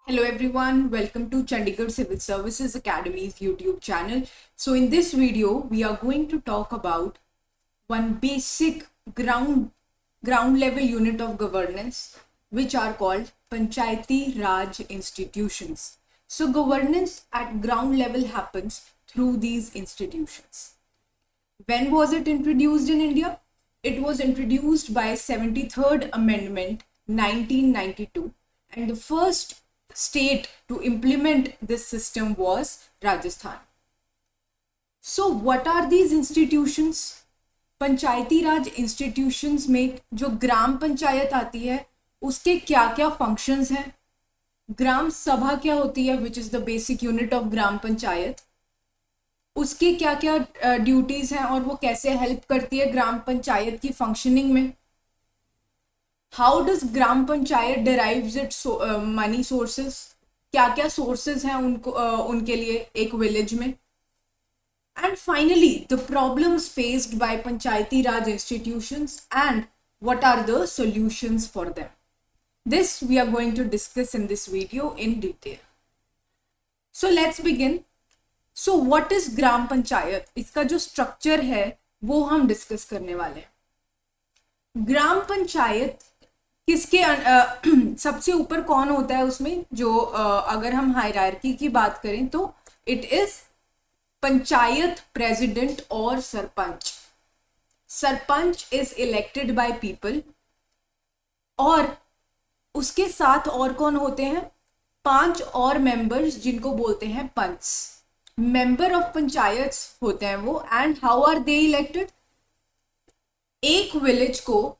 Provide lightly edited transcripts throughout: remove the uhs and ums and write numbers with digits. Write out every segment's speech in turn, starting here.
Hello everyone, welcome to Chandigarh Civil Services Academy's YouTube channel. So in this video, we are going to talk about one basic ground level unit of governance, which are called Panchayati Raj institutions. So governance at ground level happens through these institutions. When was it introduced in India? It was introduced by 73rd Amendment 1992, and the first state to implement this system was Rajasthan. So what are these institutions? Panchayati Raj institutions में जो ग्राम पंचायत आती है उसके क्या क्या functions हैं, ग्राम सभा क्या होती है which is the basic unit of gram panchayat, उसके क्या क्या ड्यूटीज हैं और वो कैसे हेल्प करती है ग्राम पंचायत की फंक्शनिंग में, how does gram panchayat derives it's money sources, क्या क्या सोर्सेज हैं उनको उनके लिए एक विलेज में, and finally the problems faced by Panchayati Raj institutions and what are the solutions for them. This we are going to discuss in this video in detail. So let's begin. So what is ग्राम पंचायत? इसका जो structure है वो हम discuss करने वाले हैं. ग्राम पंचायत किसके सबसे ऊपर कौन होता है उसमें, जो अगर हम हायरार्की की बात करें तो इट इज पंचायत प्रेसिडेंट और sarpanch. Sarpanch is elected by people और उसके साथ और कौन होते हैं, 5 और मेंबर्स जिनको बोलते हैं पंच. मेंबर ऑफ पंचायत होते हैं वो. And how are they elected? एक विलेज को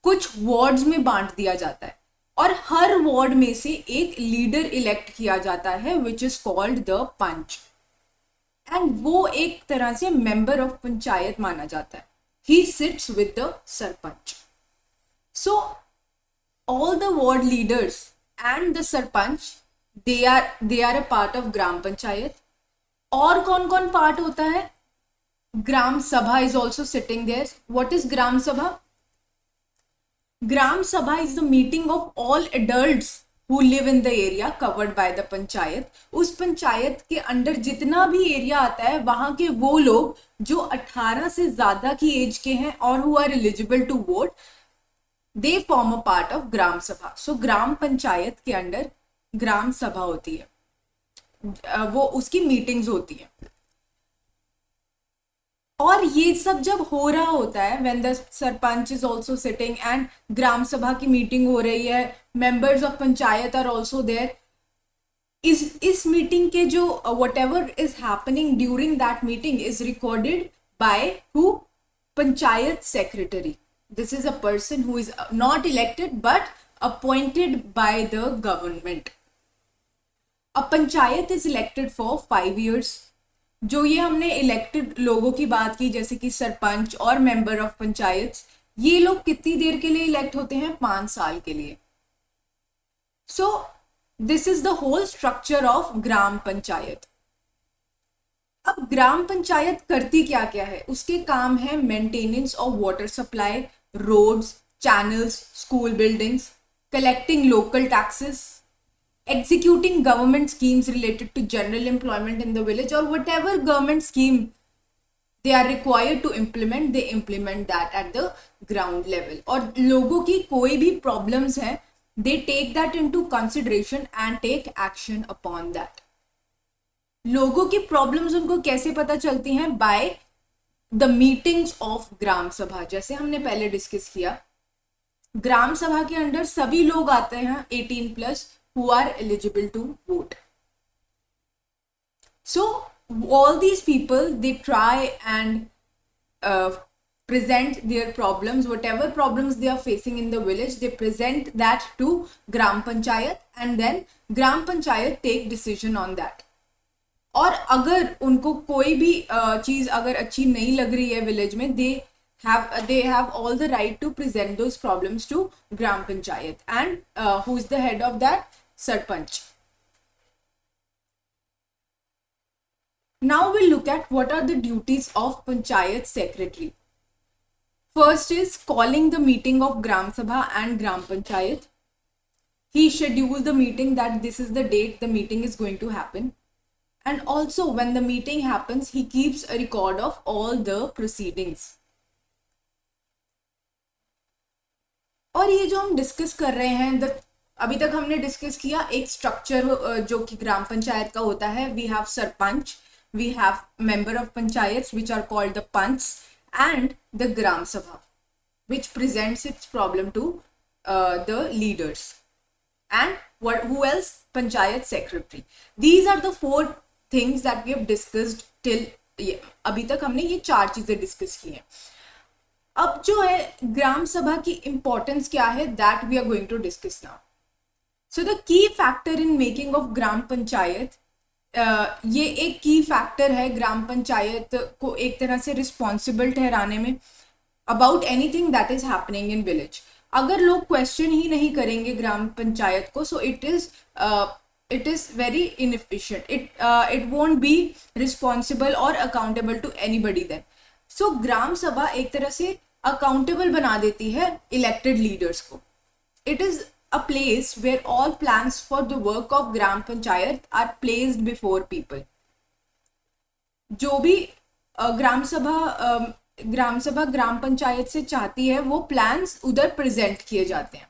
कुछ वार्ड्स में बांट दिया जाता है और हर वार्ड में से एक लीडर इलेक्ट किया जाता है which is called the panch. And वो एक तरह से मेंबर ऑफ पंचायत माना जाता है. He sits with the sarpanch. So all the ward leaders and the sarpanch they are a part of gram panchayat. और कौन कौन पार्ट होता है? ग्राम सभा is also sitting there. What is ग्राम सभा? ग्राम सभा is the meeting of all adults who live in the area covered by the panchayat. उस पंचायत के अंडर जितना भी एरिया आता है वहां के वो लोग जो 18 से ज्यादा की एज के हैं और who are eligible to vote, they form a part of ग्राम सभा. सो ग्राम पंचायत के अंडर ग्राम सभा होती है, वो उसकी मीटिंग्स होती है. और ये सब जब हो रहा होता है when the sarpanch is also sitting and ग्राम सभा की मीटिंग हो रही है, members of panchayat are also there. इस मीटिंग के जो whatever is happening during that meeting is recorded by who? Panchayat secretary. This is a person who is not elected but appointed by the government. A panchayat is elected for 5 years. जो ये हमने elected लोगों की बात की जैसे कि सरपंच और मेंबर ऑफ पंचायत, ये लोग कितनी देर के लिए इलेक्ट होते हैं? 5 साल के लिए. So this is the whole structure of gram panchayat. अब ग्राम पंचायत करती क्या क्या है? उसके काम है maintenance of water supply, roads, channels, school buildings, collecting local taxes, executing government schemes related to general employment in the village, or whatever government scheme they are required to implement, they implement that at the ground level. और लोगों की कोई भी problems है, they take that into consideration and take action upon that. लोगों की problems उनको कैसे पता चलती हैं? by the meetings of ग्राम सभा. जैसे हमने पहले डिस्कस किया, ग्राम सभा के अंदर सभी लोग आते हैं 18+ who are eligible to vote. So all these people, they try and present their problems, whatever problems they are facing in the village, they present that to gram panchayat and then gram panchayat take decision on that. और अगर उनको कोई भी चीज अगर अच्छी नहीं लग रही है विलेज में, they have all the right to present those problems to gram panchayat. And who is the head of that? Sarpanch. Now we'll look at what are the duties of Panchayat Secretary. First is calling the meeting of Gram Sabha and Gram Panchayat. he scheduled the meeting that this is the date the meeting is going to happen. And also when the meeting happens, he keeps a record of all the proceedings. और ये जो हम discuss कर रहे हैं, अभी तक हमने डिस्कस किया एक स्ट्रक्चर जो कि ग्राम पंचायत का होता है. We have sarpanch, we have member of panchayat which are called the panch, and the gram sabha which presents its problem to the leaders. And who else? Panchayat secretary. These are the 4 things that we have discussed till अभी तक हमने ये 4 चीजें discuss की हैं. अब जो है ग्राम सभा की इंपॉर्टेंस क्या है, that we are going to discuss now. So the key factor in making of gram panchayat, ये एक की फैक्टर है ग्राम पंचायत को एक तरह से रिस्पॉन्सिबल ठहराने में about anything that is happening in village. अगर लोग क्वेश्चन ही नहीं करेंगे ग्राम पंचायत को, सो it is very inefficient. It won't be responsible or accountable to anybody then. So ग्राम सभा एक तरह से accountable बना देती है elected leaders को. It is a place where all plans for the work of gram panchayat are placed before people. जो भी ग्राम सभा ग्राम पंचायत से चाहती है वो प्लान्स उधर प्रेजेंट किए जाते हैं.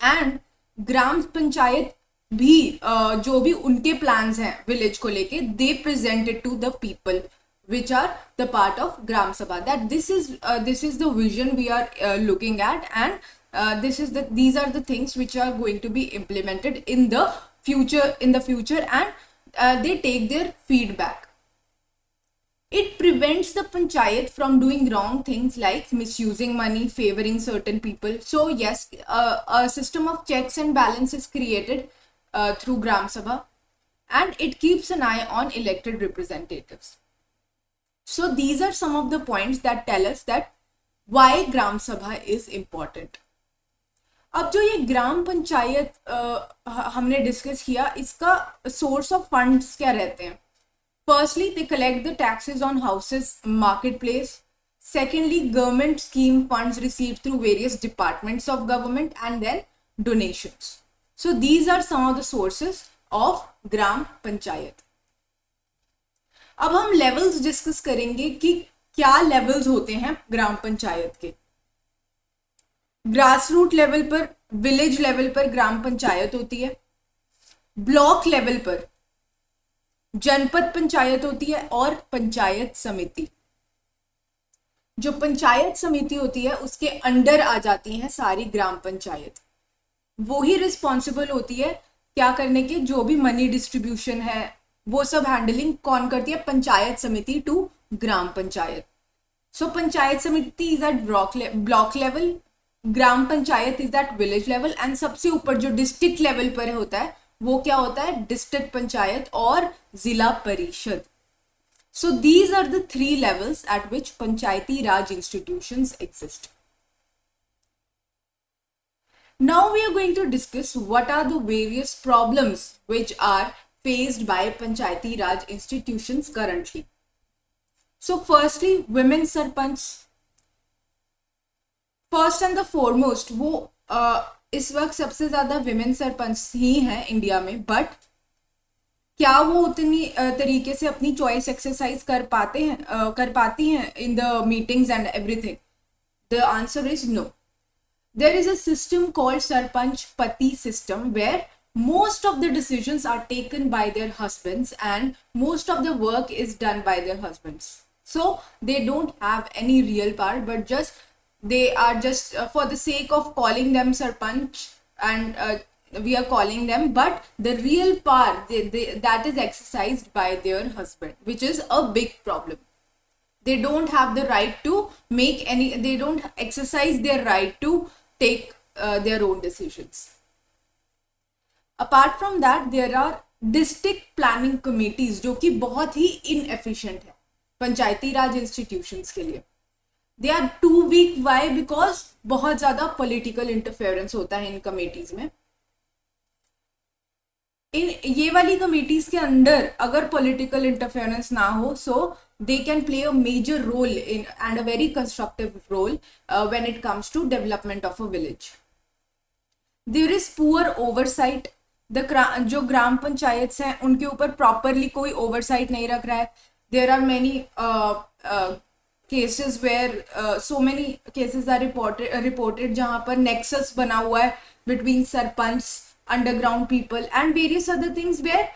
एंड ग्राम पंचायत भी जो भी उनके प्लान्स हैं विलेज को लेके, they present it to the people which are the part of gram sabha, that this is the vision we are looking at, and these are the things which are going to be implemented in the future, and they take their feedback. It prevents the panchayat from doing wrong things like misusing money, favoring certain people. So yes, a system of checks and balance is created through gram sabha, and it keeps an eye on elected representatives. So these are some of the points that tell us that why gram sabha is important. अब जो ये ग्राम पंचायत हमने discuss किया, इसका source of funds क्या रहते हैं. Firstly they collect the taxes on houses, market place. Secondly government scheme funds received through various departments of government, and then donations. So these are some of the sources of gram panchayat. अब हम levels discuss करेंगे कि क्या levels होते हैं ग्राम पंचायत के. Grass root level पर, village level पर ग्राम पंचायत होती है. ब्लॉक लेवल पर जनपद पंचायत होती है, और पंचायत समिति. जो पंचायत समिति होती है उसके अंडर आ जाती हैं सारी ग्राम पंचायत. वो ही रिस्पॉन्सिबल होती है क्या करने के, जो भी मनी डिस्ट्रीब्यूशन है वो सब हैंडलिंग कौन करती है, Panchayat Samiti to Gram Panchayat. So Panchayat Samiti is at block level, Gram Panchayat is at village level, and सबसे ऊपर जो डिस्ट्रिक्ट लेवल पर होता है वो क्या होता है, डिस्ट्रिक्ट पंचायत और Zila Parishad. So these are the 3 levels at which Panchayati Raj institutions exist. Now we are going to discuss what are the various problems which are faced by Panchayati Raj institutions currently. So firstly, women sarpanch. First and the foremost, वो इस वक्त सबसे ज्यादा women sarpanch ही हैं India में, but क्या वो उतनी तरीके से अपनी चॉइस एक्सरसाइज कर पाती हैं in the meetings and everything? The answer is no. There is a system called Sarpanch Pati system where most of the decisions are taken by their husbands and most of the work is done by their husbands. So they don't have any real power, but they are just for the sake of calling them Sarpanch, and we are calling them, but the real power that is exercised by their husband, which is a big problem. They don't have the right to they don't exercise their right to take their own decisions. Apart from that, there are district planning committees जो कि बहुत ही inefficient है पंचायती Raj institutions के लिए. They are too weak. Why? Because बहुत ज़्यादा political interference होता है इन committees में. इन ये वाली committees के अंदर अगर political interference ना हो, so they can play a major role and a very constructive role when it comes to development of a village. There is poor oversight, जो ग्राम पंचायत हैं उनके ऊपर प्रॉपरली कोई ओवरसाइट नहीं रख रहा है. There are many cases where so many cases are reported जहाँ पर nexus बना हुआ है between sarpanch, underground people and various other things where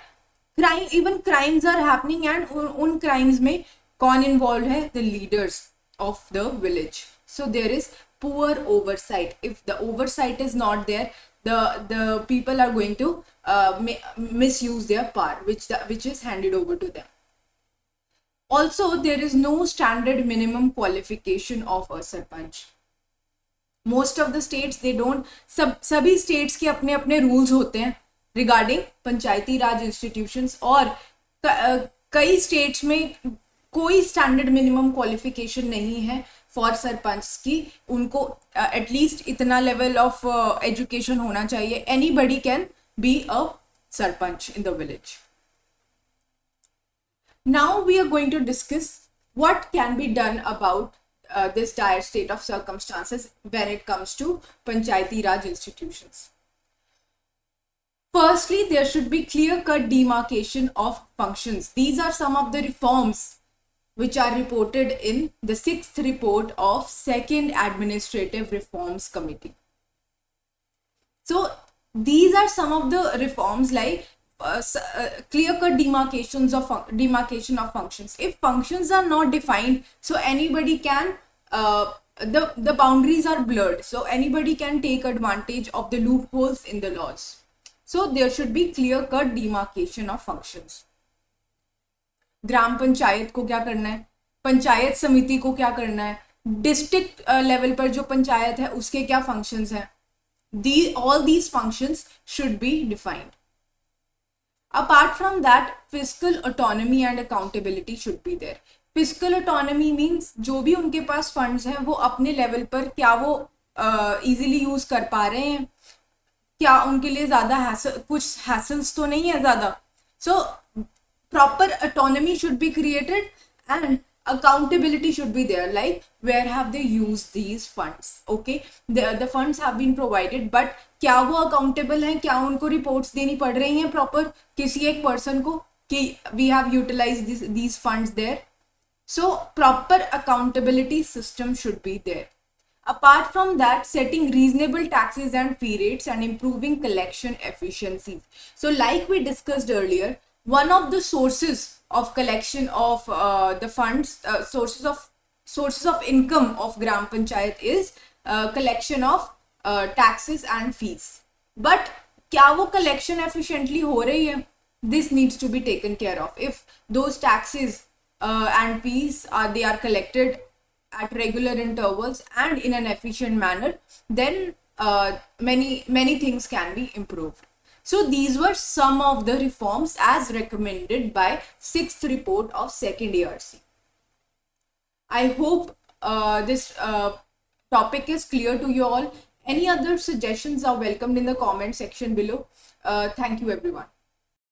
even crimes are happening and उन crimes में कौन involved है? The leaders of the village. So there is poor oversight. If the oversight is not there, the people are going to misuse their power which is handed over to them. Also, there is no standard minimum qualification of a sarpanch. Most of the states they don't, सभी states के अपने अपने rules होते हैं regarding पंचायती Raj institutions, और कई states में कोई standard minimum qualification नहीं है for सरपंच की. उनको at least इतना level of education होना चाहिए. Anybody can be a sarpanch in the village. Now we are going to discuss what can be done about this dire state of circumstances when it comes to Panchayati Raj institutions. Firstly, there should be clear-cut demarcation of functions. These are some of the reforms which are reported in the 6th report of 2nd Administrative Reforms Committee. So these are some of the reforms like clear-cut demarcation of functions. If functions are not defined, so anybody can the boundaries are blurred, so anybody can take advantage of the loopholes in the laws. So there should be clear-cut demarcation of functions. ग्राम पंचायत को क्या करना है, पंचायत समिति को क्या करना है, district level पर जो पंचायत है उसके क्या फंक्शंस हैं, all these functions should be defined. Apart from that, fiscal autonomy and accountability should be there. Fiscal autonomy means जो भी उनके पास funds हैं वो अपने level पर क्या वो easily use कर पा रहे हैं, क्या उनके लिए ज़्यादा कुछ hassles तो नहीं है ज़्यादा. So proper autonomy should be created and accountability should be there, like where have they used these funds. Okay, the funds have been provided, but क्या वो accountable हैं, क्या उनको reports देनी पड़ रही हैं proper किसी एक person को कि we have utilized these funds there. So proper accountability system should be there. Apart from that, setting reasonable taxes and fee rates and improving collection efficiencies. So like we discussed earlier, one of the sources of collection of the funds, sources of income of gram panchayat is collection of taxes and fees. But क्या वो collection efficiently हो रही है? This needs to be taken care of. If those taxes and fees they are collected at regular intervals and in an efficient manner, then many things can be improved. So these were some of the reforms as recommended by 6th report of 2nd ARC. I hope this topic is clear to you all. Any other suggestions are welcomed in the comment section below. Thank you everyone.